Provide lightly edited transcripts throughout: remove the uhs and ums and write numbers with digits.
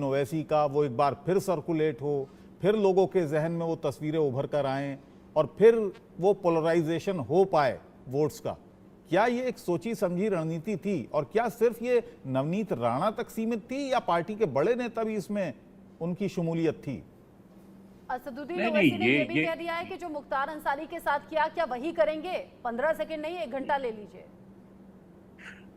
ओवैसी का वो एक बार फिर सर्कुलेट हो, फिर लोगों के जहन में वो तस्वीरें उभर कर आएं और फिर वो पोलराइजेशन हो पाए वोट्स का। क्या ये एक सोची समझी रणनीति थी और क्या सिर्फ ये नवनीत राणा तक सीमित थी या पार्टी के बड़े नेता भी इसमें उनकी शमूलियत थी? असदुद्दीन नहीं ओवैसी नहीं, ने ये भी कह दिया है कि जो मुख्तार अंसारी के साथ किया क्या वही करेंगे। 15 सेकंड नहीं, 1 घंटा ले लीजिए।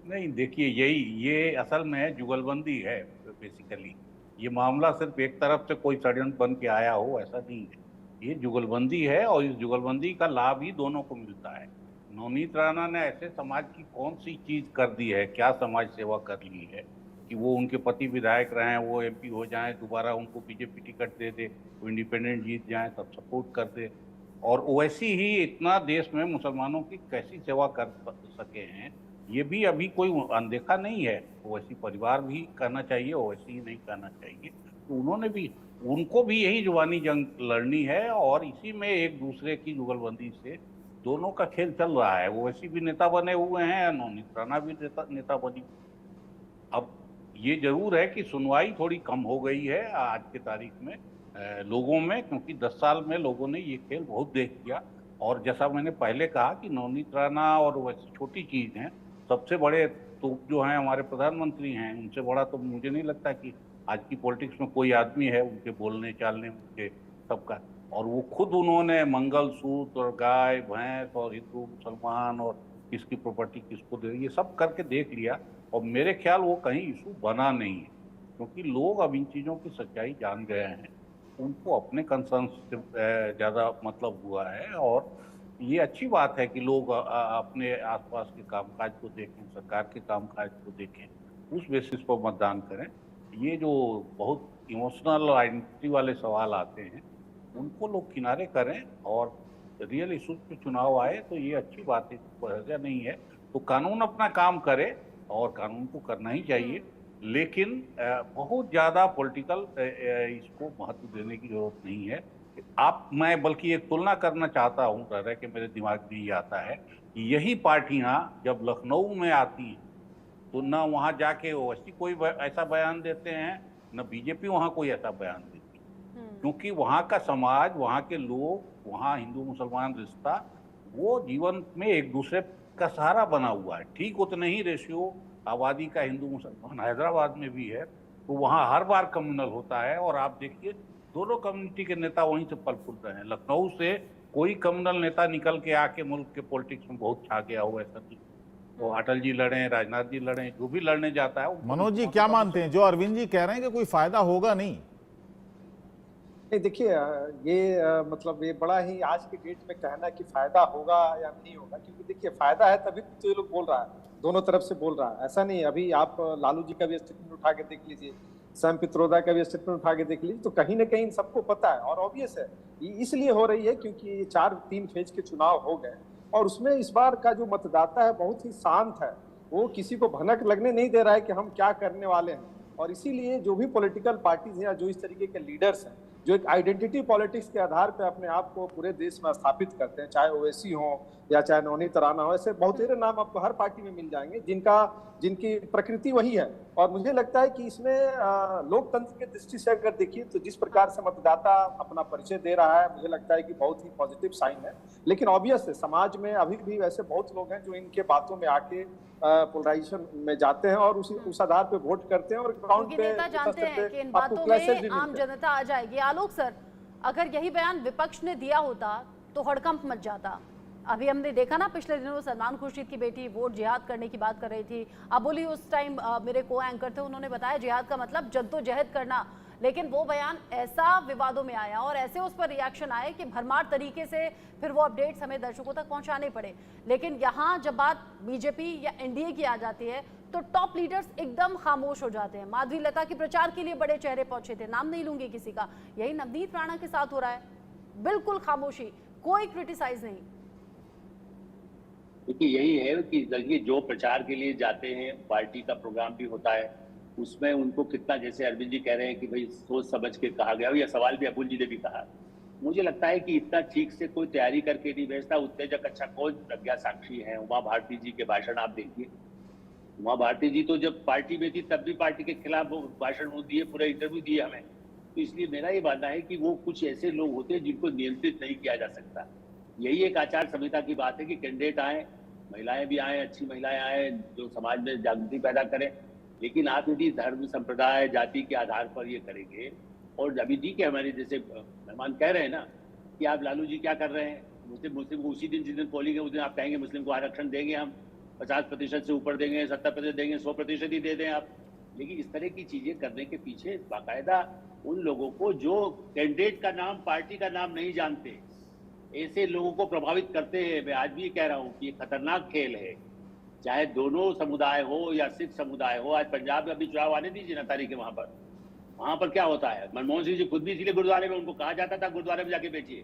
नहीं, देखिए ये असल में जुगलबंदी है बेसिकली। ये मामला सिर्फ एक तरफ से कोई षड्यंत्र बन के आया हो ऐसा नहीं है। ये जुगलबंदी है और इस जुगलबंदी का लाभ ही दोनों को मिलता है। नवनीत राणा ने ऐसे समाज की कौन सी चीज कर दी है, क्या समाज सेवा कर ली है कि वो उनके पति विधायक रहे, वो एमपी हो जाएं, दोबारा उनको बीजेपी टिकट दे दे, वो इंडिपेंडेंट जीत जाएं तब सपोर्ट कर दे। और वैसी ही इतना देश में मुसलमानों की कैसी सेवा कर सके हैं, ये भी अभी कोई अनदेखा नहीं है। ओवैसी परिवार भी कहना चाहिए, ओवैसी ही नहीं कहना चाहिए। तो उन्होंने भी, उनको भी यही जुबानी जंग लड़नी है और इसी में एक दूसरे की जुगलबंदी से दोनों का खेल चल रहा है। ओवैसी भी नेता बने हुए हैं, नवनीत राणा भी नेता बनी। अब ये जरूर है कि सुनवाई थोड़ी कम हो गई है आज की तारीख में लोगों में, क्योंकि 10 साल में लोगों ने ये खेल बहुत देख लिया। और जैसा मैंने पहले कहा कि नवनीत राणा और वैसी छोटी चीज हैं, सबसे बड़े तो जो हैं हमारे प्रधानमंत्री हैं, उनसे बड़ा तो मुझे नहीं लगता कि आज की पॉलिटिक्स में कोई आदमी है, उनके बोलने चालने उनके सबका। और वो खुद उन्होंने मंगलसूत्र और गाय भैंस और हिंदू मुसलमान और किसकी प्रॉपर्टी किसको दे, ये सब करके देख लिया। और मेरे ख्याल वो कहीं इशू बना नहीं है, क्योंकि लोग अब इन चीज़ों की सच्चाई जान गए हैं। उनको अपने कंसर्न से ज़्यादा मतलब हुआ है। और ये अच्छी बात है कि लोग अपने आसपास के कामकाज को देखें, सरकार के कामकाज को देखें, उस बेसिस पर मतदान करें। ये जो बहुत इमोशनल आइडेंटिटी वाले सवाल आते हैं उनको लोग किनारे करें और रियल इशूज पे चुनाव आए तो ये अच्छी बात है, वजह नहीं है। तो कानून अपना काम करे और कानून को करना ही चाहिए, लेकिन बहुत ज़्यादा पॉलिटिकल इसको महत्व देने की जरूरत नहीं है। मैं बल्कि एक तुलना करना चाहता हूँ, रह के मेरे दिमाग में ये आता है कि यही पार्टियां जब लखनऊ में आती हैं तो न वहाँ जाके ओवैसी कोई ऐसा बयान देते हैं, न बीजेपी वहाँ कोई ऐसा बयान देती है। क्योंकि वहाँ का समाज, वहाँ के लोग, वहाँ हिंदू मुसलमान रिश्ता वो जीवन में एक दूसरे का सहारा बना हुआ है। ठीक उतना ही रेशियो आबादी का हिंदू मुसलमान हैदराबाद में भी है, तो वहाँ हर बार कम्युनल होता है। और आप देखिए दोनों कम्युनिटी के नेता वहीं से पल फूल रहे हैं। लखनऊ से कोई कम्युनल नेता निकल के आके मुल्क के पॉलिटिक्स में बहुत छा गया हो ऐसा नहीं। तो अटल जी लड़े, राजनाथ जी लड़े, जो भी लड़ने जाता है। मनोज जी क्या मानते हैं, जो अरविंद जी कह रहे हैं कि कोई फायदा होगा नहीं? नहीं, देखिए ये मतलब ये बड़ा ही आज के डेट में कहना कि फायदा होगा या नहीं होगा, क्योंकि देखिए फायदा है तभी तो ये लोग बोल रहा है, दोनों तरफ से बोल रहा है। ऐसा नहीं, अभी आप लालू जी का भी स्टेटमेंट उठा के देख लीजिए, सैम पित्रोदा का भी स्टेटमेंट उठा के देख लीजिए, तो कहीं ना कहीं सबको पता है। और ऑब्वियस है इसलिए हो रही है क्योंकि ये 3 फेज के चुनाव हो गए और उसमें इस बार का जो मतदाता है बहुत ही शांत है। वो किसी को भनक लगने नहीं दे रहा है कि हम क्या करने वाले हैं। और इसीलिए जो भी पॉलिटिकल पार्टीज हैं या जो इस तरीके के लीडर्स हैं जो एक आइडेंटिटी पॉलिटिक्स के आधार पे अपने आप को पूरे देश में स्थापित करते हैं, चाहे ओवैसी हो या चाहे नवनीत राणा हो, ऐसे बहुत सारे नाम आपको हर पार्टी में मिल जाएंगे जिनकी प्रकृति वही है। और मुझे लगता है कि इसमें लोकतंत्र की दृष्टि से अगर देखिए तो जिस प्रकार से मतदाता अपना परिचय दे रहा है, मुझे लगता है कि बहुत ही पॉजिटिव साइन है। लेकिन ऑब्वियस है समाज में अभी भी वैसे बहुत लोग हैं जो इनके बातों में आके पोलराइजेशन में जाते हैं और उस आधार पे वोट करते हैं और ग्राउंड पे नेता जानते हैं कि इन बातों में आम जनता आ जाएगी। आलोक सर, अगर यही बयान विपक्ष ने दिया होता तो हड़कंप मच जाता। अभी हमने देखा ना पिछले दिनों सलमान खुर्शीद की बेटी वोट जिहाद करने की बात कर रही थी। अबोली उस टाइम मेरे को एंकर थे, उन्होंने बताया जिहाद का मतलब जद्दोजहद करना। लेकिन वो बयान ऐसा विवादों में आया और ऐसे उस पर रिएक्शन आए कि भरमार तरीके से फिर वो अपडेट्स हमें दर्शकों तक पहुंचाने पड़े। लेकिन यहाँ जब बात बीजेपी या एनडीए की आ जाती है तो टॉप लीडर्स एकदम खामोश हो जाते हैं। माधवी लता के प्रचार के लिए बड़े चेहरे पहुंचे थे, नाम नहीं लूंगी किसी का। यही नवनीत राणा के साथ हो रहा है, बिल्कुल खामोशी, कोई क्रिटिसाइज नहीं। क्योंकि यही है कि देखिए जो प्रचार के लिए जाते हैं, पार्टी का प्रोग्राम भी होता है, उसमें उनको कितना, जैसे अरविंद जी कह रहे हैं कि भाई सोच समझ के कहा गया, यह सवाल भी अबुल जी ने भी कहा। मुझे लगता है कि इतना ठीक से कोई तैयारी करके नहीं भेजता। उत्तेजक अच्छा कौन, प्रज्ञा साक्षी है, उमा भारती जी के भाषण आप देखिए, वहाँ भारती जी तो जब पार्टी में थी तब भी पार्टी के खिलाफ वो भाषण वो दिए, पूरा इंटरव्यू दिए हमें। तो इसलिए मेरा ये मानना है कि वो कुछ ऐसे लोग होते हैं जिनको नियंत्रित नहीं किया जा सकता। यही एक आचार संहिता की बात है कि कैंडिडेट आए, महिलाएं भी आए, अच्छी महिलाएं आए जो समाज में जागृति पैदा करें। लेकिन आप यदि धर्म, संप्रदाय, जाति के आधार पर ये करेंगे, और अभी ठीक है हमारे जैसे मेहमान कह रहे हैं ना कि आप लालू जी क्या कर रहे हैं, मुस्लिम को उसी दिन जिस दिन पोलिंग है उस दिन आप कहेंगे मुस्लिम को आरक्षण देंगे, हम 50% से ऊपर देंगे, 70% देंगे, 100% ही दे दें आप। लेकिन इस तरह की चीजें करने के पीछे बाकायदा उन लोगों को जो कैंडिडेट का नाम, पार्टी का नाम नहीं जानते, ऐसे लोगों को प्रभावित करते हैं। मैं आज भी कह रहा हूँ कि ये खतरनाक खेल है, चाहे दोनों समुदाय हो या सिख समुदाय हो। आज पंजाब में अभी चुनाव आने दीजिए ना तारीख है, वहां पर क्या होता है, मनमोहन सिंह जी खुद भी इसीलिए गुरुद्वारे में, उनको कहा जाता था गुरुद्वारे में जाके बेचिए।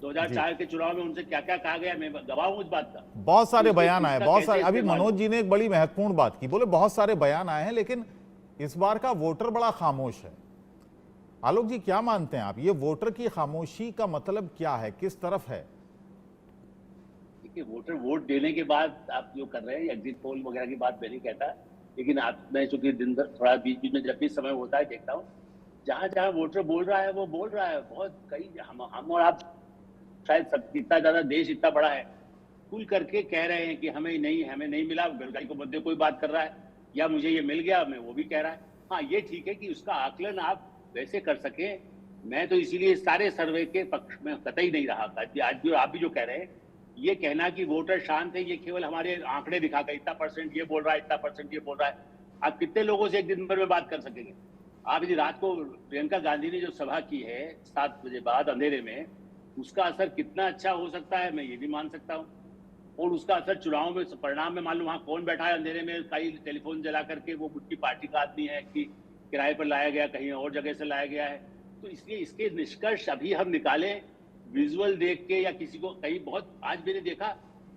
2004 के चुनाव में उनसे क्या क्या कहा गया, मैं गवाह हूं इस बात का। बहुत सारे बयान आए, बहुत सारे। अभी इस्तेमाल मनोज जी ने एक बड़ी महत्वपूर्ण बात की, बोले बहुत सारे बयान आए हैं लेकिन इस बार का वोटर बड़ा खामोश है। आलोक जी क्या मानते हैं आप, ये वोटर की खामोशी का मतलब क्या है, किस तरफ है? देखिए, वोटर वोट देने के बाद आप जो कर रहे हैं, एग्जिट पोल वगैरह की बात मैं नहीं कहता, लेकिन आप, मैं चूंकि दिन भर थोड़ा बीच बीच में जब भी समय होता है देखता हूँ, जहां जहां वोटर बोल रहा है वो बोल रहा है। बहुत कई हम और आप शायद सब, इतना ज्यादा देश इतना बड़ा है, खुल करके कह रहे हैं कि हमें नहीं मिला, बेरोजगारी को मुद्दे कोई बात कर रहा है, या मुझे ये मिल गया, मैं वो भी कह रहा है। हाँ, ये ठीक है कि उसका आकलन आप वैसे कर सके। मैं तो इसीलिए सारे सर्वे के पक्ष में कतई नहीं रहा। आज भी आप भी जो कह रहे हैं, ये कहना कि वोटर शांत है, ये केवल हमारे आंकड़े दिखाकर इतना % ये बोल रहा है, इतना % ये बोल रहा है। आप कितने लोगों से एक दिन भर में बात कर सकेंगे? आप यदि रात को प्रियंका गांधी ने जो सभा की है 7 बजे बाद अंधेरे में, उसका असर कितना अच्छा हो सकता है, मैं ये भी मान सकता हूँ। और उसका असर चुनाव में, परिणाम में, मान लो वहाँ कौन बैठा है अंधेरे में, कई टेलीफोन जला करके, वो उनकी पार्टी का आदमी है कि किराए पर लाया गया, कहीं और जगह से लाया गया है। तो इसलिए इसके निष्कर्ष अभी हम निकालें विजुअल देख के, या किसी को कहीं बहुत, आज मैंने देखा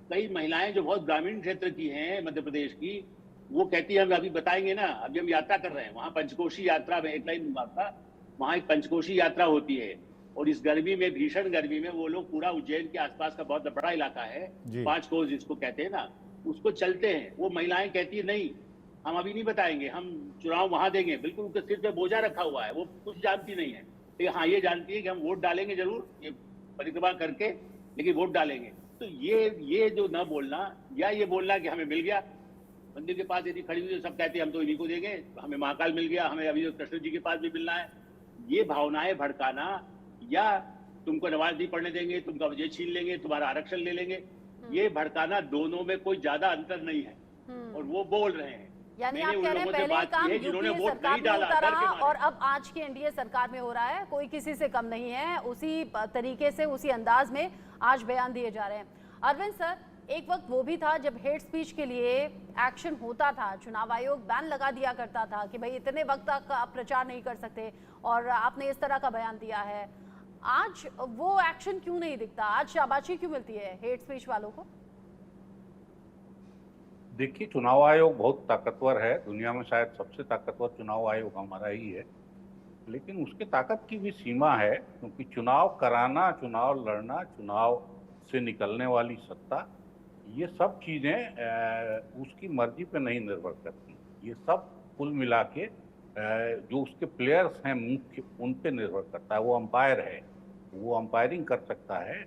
कई महिलाएं जो बहुत ग्रामीण क्षेत्र की हैं मध्य प्रदेश की, वो कहती है हम अभी बताएंगे ना, अभी हम यात्रा कर रहे हैं, वहाँ पंचकोशी यात्रा में, एक लाइन था, वहाँ एक पंचकोशी यात्रा होती है, और इस गर्मी में, भीषण गर्मी में, वो लोग पूरा उज्जैन के आसपास का बहुत बड़ा इलाका है, 5 कोस जिसको कहते हैं ना, उसको चलते हैं। वो महिलाएं कहती है नहीं, हम अभी नहीं बताएंगे, हम चुनाव वहां देंगे। बिल्कुल उनके सिर पे बोझा रखा हुआ है, वो कुछ जानती नहीं है। तो हाँ, ये जानती है कि हम वोट डालेंगे जरूर, ये परिक्रमा करके, लेकिन वोट डालेंगे। तो ये जो न बोलना, या ये बोलना कि हमें मिल गया, मंदिर के पास यदि खड़ी हुई सब कहते हैं हम तो इन्हीं को देंगे, हमें महाकाल मिल गया, हमें अभी कृष्ण जी के पास भी मिलना है, ये भावनाएं भड़काना, या तुमको नमाज नहीं पढ़ने देंगे, तुमका वजह छीन लेंगे, तुम्हारा आरक्षण ले लेंगे, ये भड़काना, दोनों में कोई ज्यादा अंतर नहीं है। और वो बोल रहे हैं, यानी आप कह रहे हैं पहले काम यूपीए सरकार में होता रहा और अब आज की एनडीए सरकार में हो रहा है, कोई किसी से कम नहीं है, उसी तरीके से, उसी अंदाज में आज बयान दिए जा रहे हैं। अरविंद सर, एक वक्त वो भी था जब हेट स्पीच के लिए एक्शन होता था, चुनाव आयोग बैन लगा दिया करता था कि भाई इतने वक्त तक आप प्रचार नहीं कर सकते, और आपने इस तरह का बयान दिया है। आज वो एक्शन क्यों नहीं दिखता? आज शाबाशी क्यों मिलती है हेट स्पीच वालों को? देखिए, चुनाव आयोग बहुत ताकतवर है, दुनिया में शायद सबसे ताकतवर चुनाव आयोग हमारा ही है, लेकिन उसके ताकत की भी सीमा है, क्योंकि चुनाव कराना, चुनाव लड़ना, चुनाव से निकलने वाली सत्ता, ये सब चीज़ें उसकी मर्जी पे नहीं निर्भर करती। ये सब कुल मिला के जो उसके प्लेयर्स हैं मुख्य, उन पे निर्भर करता है। वो अंपायर है, वो अंपायरिंग कर सकता है,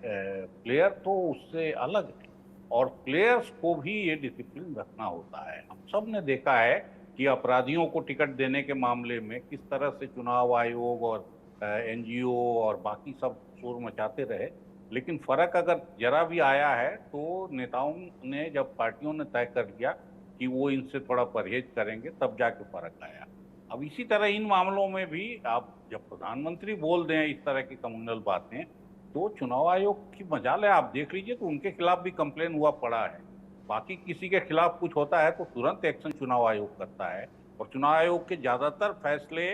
प्लेयर तो उससे अलग है, और प्लेयर्स को भी ये डिसिप्लिन रखना होता है। हम सब ने देखा है कि अपराधियों को टिकट देने के मामले में किस तरह से चुनाव आयोग और एनजीओ और बाकी सब शोर मचाते रहे, लेकिन फर्क अगर जरा भी आया है तो नेताओं ने, जब पार्टियों ने तय कर लिया कि वो इनसे थोड़ा परहेज करेंगे, तब जाके फर्क आया। अब इसी तरह इन मामलों में भी आप जब प्रधानमंत्री बोल दें इस तरह की कम्युनल बातें, तो चुनाव आयोग की मजाल है। आप देख लीजिए तो उनके खिलाफ भी कंप्लेन हुआ पड़ा है। बाकी किसी के खिलाफ कुछ होता है तो तुरंत एक्शन चुनाव आयोग करता है, और चुनाव आयोग के ज्यादातर फैसले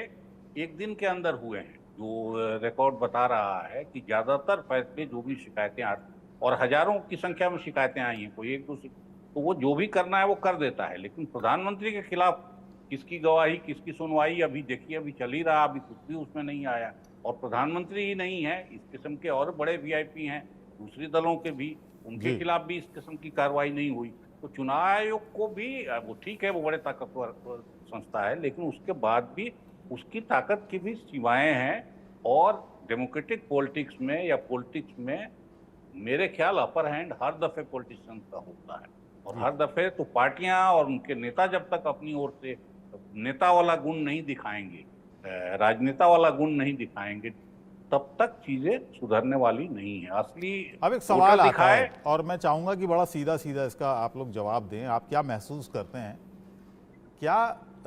एक दिन के अंदर हुए हैं। जो रिकॉर्ड बता रहा है कि ज्यादातर फैसले, जो भी शिकायतें आ, और हजारों की संख्या में शिकायतें आई हैं, कोई एक दूसरे, तो वो जो भी करना है वो कर देता है। लेकिन प्रधानमंत्री के खिलाफ किसकी गवाही, किसकी सुनवाई, अभी देखिए, अभी चल ही रहा, अभी कुछ भी उसमें नहीं आया। और प्रधानमंत्री ही नहीं है, इस किस्म के और बड़े वीआईपी हैं दूसरी दलों के भी, उनके खिलाफ भी इस किस्म की कार्रवाई नहीं हुई। तो चुनाव आयोग को भी वो ठीक है, वो बड़े ताकतवर संस्था है, लेकिन उसके बाद भी उसकी ताकत की भी सीमाएं हैं। और डेमोक्रेटिक पॉलिटिक्स में या पॉलिटिक्स में मेरे ख्याल अपर हैंड हर दफे पॉलिटिशियन का होता है, और हर दफे तो पार्टियां और उनके नेता जब तक अपनी ओर से नेता वाला गुण नहीं दिखाएंगे, राजनेता वाला गुण नहीं दिखाएंगे, तब तक चीजें सुधरने वाली नहीं है। असली अब एक सवाल आता दिखाए है और मैं चाहूंगा कि बड़ा सीधा सीधा इसका आप लोग जवाब दें। आप क्या महसूस करते हैं, क्या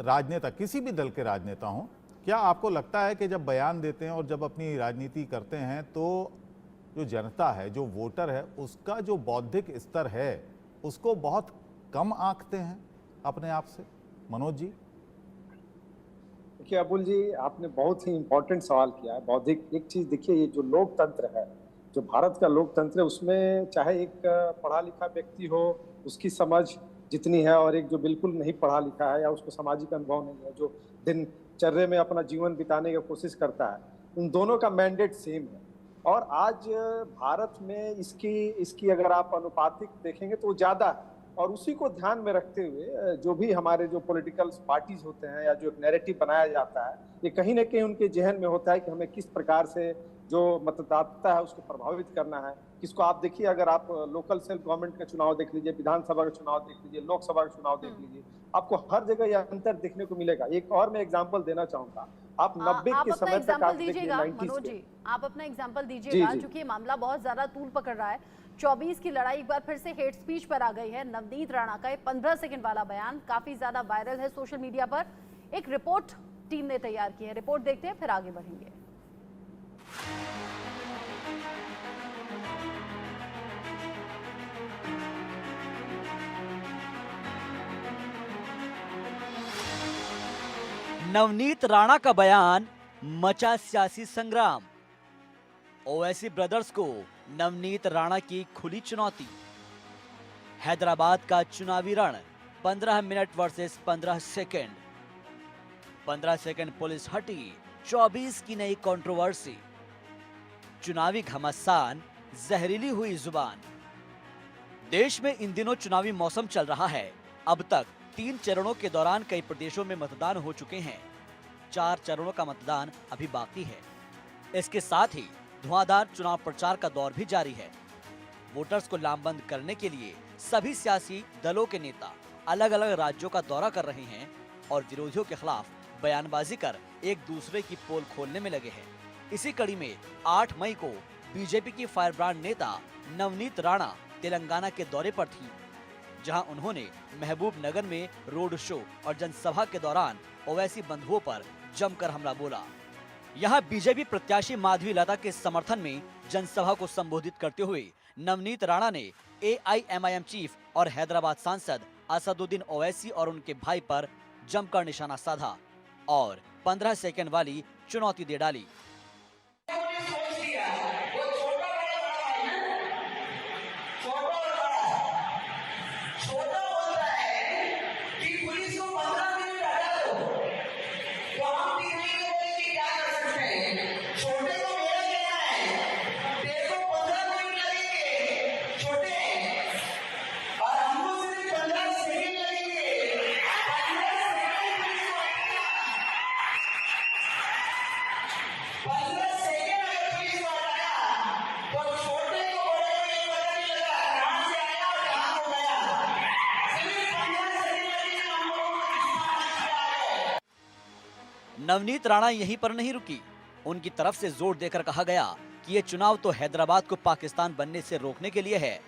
राजनेता, किसी भी दल के राजनेता हों, क्या आपको लगता है कि जब बयान देते हैं और जब अपनी राजनीति करते हैं तो जो जनता है, जो वोटर है, उसका जो बौद्धिक स्तर है उसको बहुत कम आंकते हैं अपने आप से? मनोज जी। देखिए अबुल जी, आपने बहुत ही इम्पोर्टेंट सवाल किया है। बौद्धिक एक चीज देखिए, ये जो लोकतंत्र है, जो भारत का लोकतंत्र है, उसमें चाहे एक पढ़ा लिखा व्यक्ति हो, उसकी समझ जितनी है, और एक जो बिल्कुल नहीं पढ़ा लिखा है या उसको सामाजिक अनुभव नहीं है, जो दिनचर्या में अपना जीवन बिताने की कोशिश करता है, उन दोनों का मैंडेट सेम है। और आज भारत में इसकी अगर आप अनुपातिक देखेंगे तो वो ज्यादा है। और उसी को ध्यान में रखते हुए जो भी हमारे जो पॉलिटिकल पार्टीज होते हैं या जो एक नैरेटिव बनाया जाता है, ये कहीं ना कहीं उनके जहन में होता है कि हमें किस प्रकार से जो मतदाता है उसको प्रभावित करना है। किसको आप देखिए, अगर आप लोकल सेल्फ गवर्नमेंट का चुनाव देख लीजिए, विधानसभा का चुनाव देख लीजिए, लोकसभा का चुनाव देख लीजिए, आपको हर जगह यह अंतर देखने को मिलेगा। एक और मैं एग्जाम्पल देना चाहूंगा, आप 90 के समय तक आप देखिए, मनोज जी आप अपना एग्जांपल दीजिएगा, क्योंकि ये मामला बहुत ज्यादा तूल पकड़ रहा है। 24 की लड़ाई एक बार फिर से हेट स्पीच पर आ गई है। नवनीत राणा का ये 15 सेकंड वाला बयान काफी ज्यादा वायरल है सोशल मीडिया पर। एक रिपोर्ट टीम ने तैयार की है, रिपोर्ट देखते हैं फिर आगे बढ़ेंगे। नवनीत राणा का बयान मचा सियासी संग्राम। ओवैसी ब्रदर्स को नवनीत राणा की खुली चुनौती। हैदराबाद का चुनावी रण 15 minute versus 15 second. 15 second police हटी, 24 की नई कंट्रोवर्सी। चुनावी घमासान, जहरीली हुई जुबान। देश में इन दिनों चुनावी मौसम चल रहा है। अब तक 3 चरणों के दौरान कई प्रदेशों में मतदान हो चुके हैं। 4 चरणों का मतदान अभी बाकी है। इसके साथ ही धुआंधार चुनाव प्रचार का दौर भी जारी है। वोटर्स को लामबंद करने के लिए सभी सियासी दलों के नेता अलग अलग राज्यों का दौरा कर रहे हैं और विरोधियों के खिलाफ बयानबाजी कर एक दूसरे की पोल खोलने में लगे हैं। इसी कड़ी में 8 मई को बीजेपी की फायरब्रांड नेता नवनीत राणा तेलंगाना के दौरे पर थी, जहां उन्होंने महबूब नगर में रोड शो और जनसभा के दौरान ओवैसी बंधुओं पर जमकर हमला बोला। यहां बीजेपी प्रत्याशी माधवी लता के समर्थन में जनसभा को संबोधित करते हुए नवनीत राणा ने AIMIM चीफ और हैदराबाद सांसद असदुद्दीन ओवैसी और उनके भाई पर जमकर निशाना साधा और 15 सेकंड वाली चुनौती दे डाली। नवनीत राणा यहीं पर नहीं रुकी। उनकी तरफ से जोर देकर कहा गया कि ये चुनाव तो हैदराबाद को पाकिस्तान बनने से रोकने के लिए है।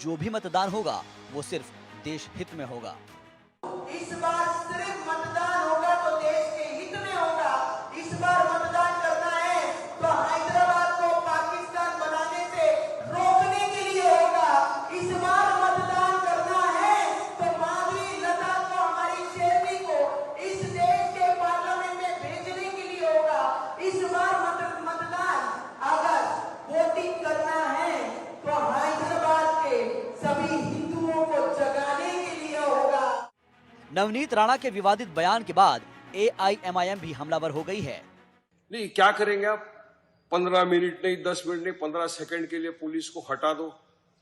जो भी मतदान होगा वो सिर्फ देश हित में होगा। इस बार सिर्फ मतदान होगा तो देश के हित में होगा। इस बार मतदान करना है तो हैदराबाद को पाकिस्तान बनाने से रोकने के लिए होगा। इस बार मतदान करना है तो माधवी लता को, हमारी शेरनी को इस देश के पार्लियामेंट में भेजने के लिए होगा। इस बार मतदान अगर वोटिंग करना है तो हैदराबाद के सभी हिंदुओं को जगाने के लिए होगा। नवनीत राणा के विवादित बयान के बाद AIMIM भी हमलावर हो गई है। नहीं, क्या करेंगे आप? 15 मिनट नहीं, 10 मिनट नहीं, 15 सेकंड के लिए पुलिस को हटा दो,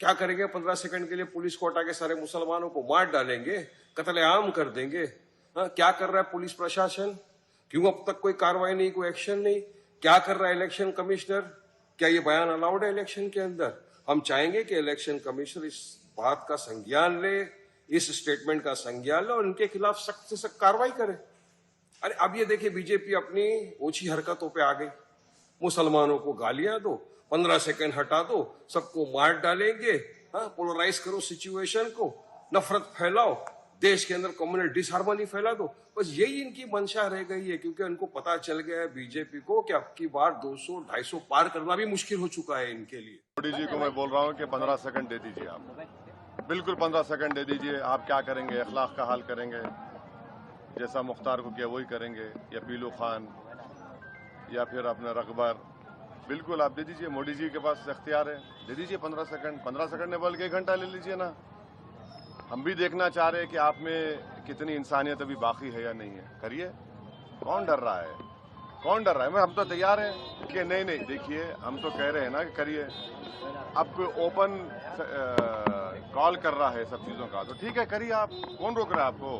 क्या करेंगे? 15 सेकंड के लिए पुलिस को हटा के सारे मुसलमानों को मार डालेंगे, कत्लेआम कर देंगे। हाँ, क्या कर रहा है पुलिस प्रशासन? क्यों अब तक कोई कार्रवाई नहीं, कोई एक्शन नहीं? क्या कर रहा है इलेक्शन कमिश्नर? क्या ये बयान अलाउड है इलेक्शन के अंदर? हम चाहेंगे कि इलेक्शन कमिश्नर इस बात का संज्ञान ले, इस स्टेटमेंट का संज्ञान ले और इनके खिलाफ सख्त से सख्त कार्रवाई करे। अरे अब ये देखिए, बीजेपी अपनी ओछी हरकतों पे आ गई। मुसलमानों को गालियां दो, 15 सेकंड हटा दो, सबको मार डालेंगे। हाँ, पोलराइज करो सिचुएशन को, नफरत फैलाओ, देश के अंदर कम्युनल डिसहार्मनी फैला दो। बस यही इनकी मंशा रह गई है, क्योंकि उनको पता चल गया है बीजेपी को कि अब की बार 200-250 पार करना भी मुश्किल हो चुका है इनके लिए। मोदी जी को मैं बोल रहा हूँ कि 15 सेकंड दे दीजिए आप, बिल्कुल 15 सेकंड दे दीजिए। आप क्या करेंगे? अखलाक का हाल करेंगे, जैसा मुख्तार को किया वही करेंगे, या पीलू खान या फिर अपना रकबर, बिल्कुल आप दे दीजिए। मोदी जी के पास इख्तियार है, दे दीजिए 15 सेकंड। 15 सेकंड ने बल्कि 1 घंटा ले लीजिए ना। हम भी देखना चाह रहे हैं कि आप में कितनी इंसानियत अभी बाकी है या नहीं है। करिए, कौन डर रहा है? कौन डर रहा है? हम तो तैयार हैं कि नहीं नहीं, देखिए हम तो कह रहे हैं ना कि करिए। अब कोई ओपन कॉल कर रहा है सब चीज़ों का, तो ठीक है करिए आप, कौन रोक रहा है आपको?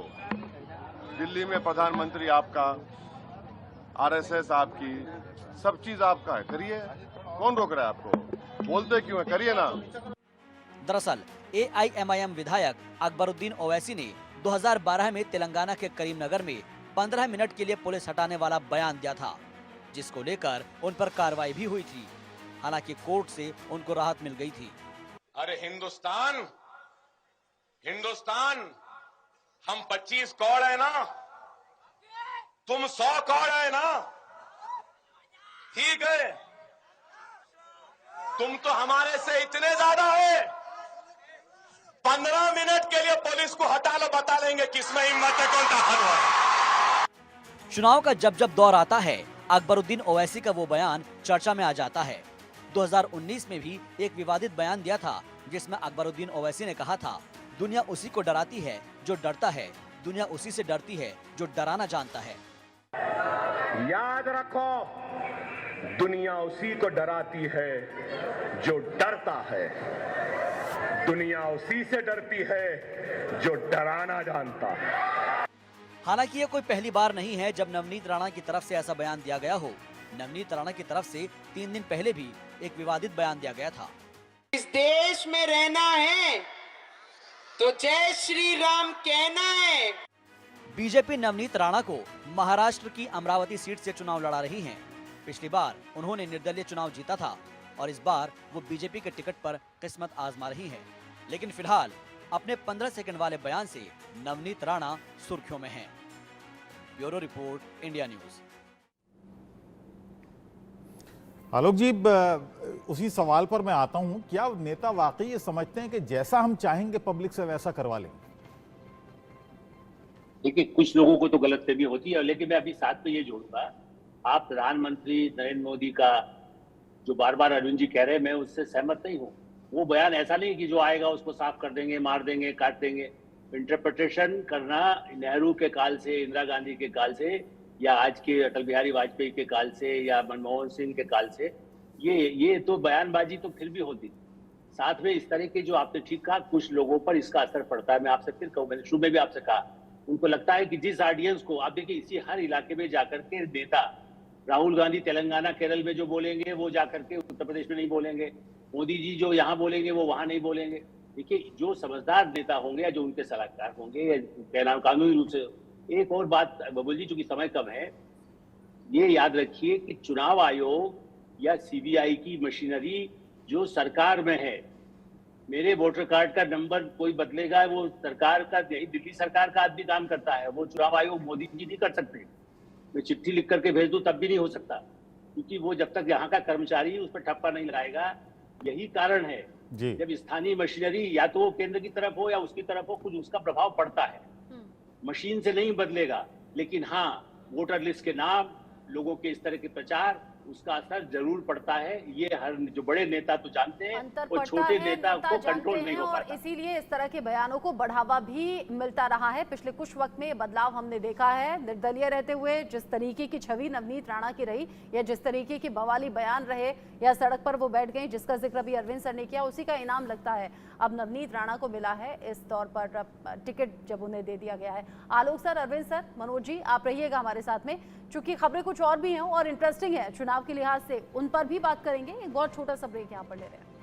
दिल्ली में प्रधानमंत्री आपका, RSS आपकी, सब चीज़ आपका है, करिए। कौन रोक रहा है आपको? बोलते क्यों है? करिए ना। दरअसल AIMIM विधायक अकबरुद्दीन ओवैसी ने 2012 में तेलंगाना के करीमनगर में 15 मिनट के लिए पुलिस हटाने वाला बयान दिया था, जिसको लेकर उन पर कार्रवाई भी हुई थी। हालांकि कोर्ट से उनको राहत मिल गई थी। अरे हिंदुस्तान, हम 25 करोड़ है ना, तुम 100 करोड़ है ना, ठीक है? तुम तो हमारे से इतने ज्यादा है। 15 मिनट के लिए पुलिस को हटा लो, बता लेंगे किसमें हिम्मत है, कौन ताकतवर है। चुनाव का जब जब दौर आता है, अकबरुद्दीन ओवैसी का वो बयान चर्चा में आ जाता है। 2019 में भी एक विवादित बयान दिया था, जिसमें अकबरुद्दीन ओवैसी ने कहा था, दुनिया उसी को डराती है जो डरता है, दुनिया उसी से डरती है जो डराना जानता है। याद रखो, दुनिया उसी को डराती है जो डरता है, दुनिया उसी से डरती है जो डराना जानता है। हालांकि ये कोई पहली बार नहीं है जब नवनीत राणा की तरफ से ऐसा बयान दिया गया हो। नवनीत राणा की तरफ से 3 दिन पहले भी एक विवादित बयान दिया गया था। इस देश में रहना है तो जय श्री राम कहना है। बीजेपी नवनीत राणा को महाराष्ट्र की अमरावती सीट से चुनाव लड़ा रही हैं। पिछली बार उन्होंने निर्दलीय चुनाव जीता था और इस बार वो बीजेपी के टिकट पर किस्मत आजमा रही हैं। लेकिन फिलहाल अपने 15 सेकंड वाले बयान से नवनीत राणा सुर्खियों में हैं। Bureau report, India news. Alok ji, उसी सवाल पर मैं आता हूं, क्या नेता वाकई ये समझते हैं कि जैसा हम चाहेंगे पब्लिक से वैसा करवा लेंगे? देखिए, कुछ लोगों को तो गलतफहमी होती है, लेकिन मैं अभी साथ में ये जोड़ूंगा, आप प्रधानमंत्री नरेंद्र मोदी का जो बार बार अरविंद जी कह रहे हैं, मैं उससे सहमत नहीं हूँ। वो बयान ऐसा नहीं कि जो आएगा उसको साफ कर देंगे, मार देंगे, काट देंगे। इंटरप्रिटेशन करना नेहरू के काल से, इंदिरा गांधी के काल से, या आज के अटल बिहारी वाजपेयी के काल से, या मनमोहन सिंह के काल से, ये तो बयानबाजी तो फिर भी होती। साथ में इस तरह के जो आपने ठीक कहा, कुछ लोगों पर इसका असर पड़ता है। मैं आपसे फिर कहूँ, मैंने शुरू में भी आपसे कहा, उनको लगता है कि जिस ऑडियंस को, आप देखिए इसी हर इलाके में जाकर के नेता, राहुल गांधी तेलंगाना केरल में जो बोलेंगे वो जाकर के उत्तर प्रदेश में नहीं बोलेंगे, मोदी जी जो यहाँ बोलेंगे वो वहां नहीं बोलेंगे। देखिए, जो समझदार नेता होंगे या जो उनके सलाहकार होंगे, या कानूनी रूप से। एक और बात बबुल जी, चूंकि समय कम है, ये याद रखिए कि चुनाव आयोग या CBI की मशीनरी जो सरकार में है, मेरे वोटर कार्ड का नंबर कोई बदलेगा, वो सरकार का, दिल्ली सरकार का आदमी काम करता है, वो चुनाव आयोग मोदी जी नहीं कर सकते। मैं चिट्ठी लिख करके भेज दूं तब भी नहीं हो सकता, क्योंकि वो जब तक यहाँ का कर्मचारी उस पर ठप्पा नहीं लगाएगा। यही कारण है जब स्थानीय मशीनरी या तो वो केंद्र की तरफ हो या उसकी तरफ हो, कुछ उसका प्रभाव पड़ता है। मशीन से नहीं बदलेगा, लेकिन हाँ, वोटर लिस्ट के नाम, लोगों के इस तरह के प्रचार, उसका असर जरूर पड़ता है। ये हर जो बड़े नेता तो जानते हैं अंतर और पड़ता छोटे है, नेता को जानते कंट्रोल नहीं हैं, हो और पाता। इसीलिए इस तरह के बयानों को बढ़ावा भी मिलता रहा है। पिछले कुछ वक्त में ये बदलाव हमने देखा है। निर्दलीय रहते हुए जिस तरीके की छवि नवनीत राणा की रही, या जिस तरीके की बवाली बयान रहे, या सड़क पर वो बैठ गई, जिसका जिक्र भी अरविंद सर ने किया, उसी का इनाम लगता है अब नवनीत राणा को मिला है। इस तौर पर टिकट जब उन्हें दे दिया गया है। आलोक सर, अरविंद सर, मनोज जी, आप रहिएगा हमारे साथ में, चूंकि खबरें कुछ और भी हैं और इंटरेस्टिंग है चुनाव के लिहाज से, उन पर भी बात करेंगे। एक बहुत छोटा सा ब्रेक यहाँ पर ले रहे हैं।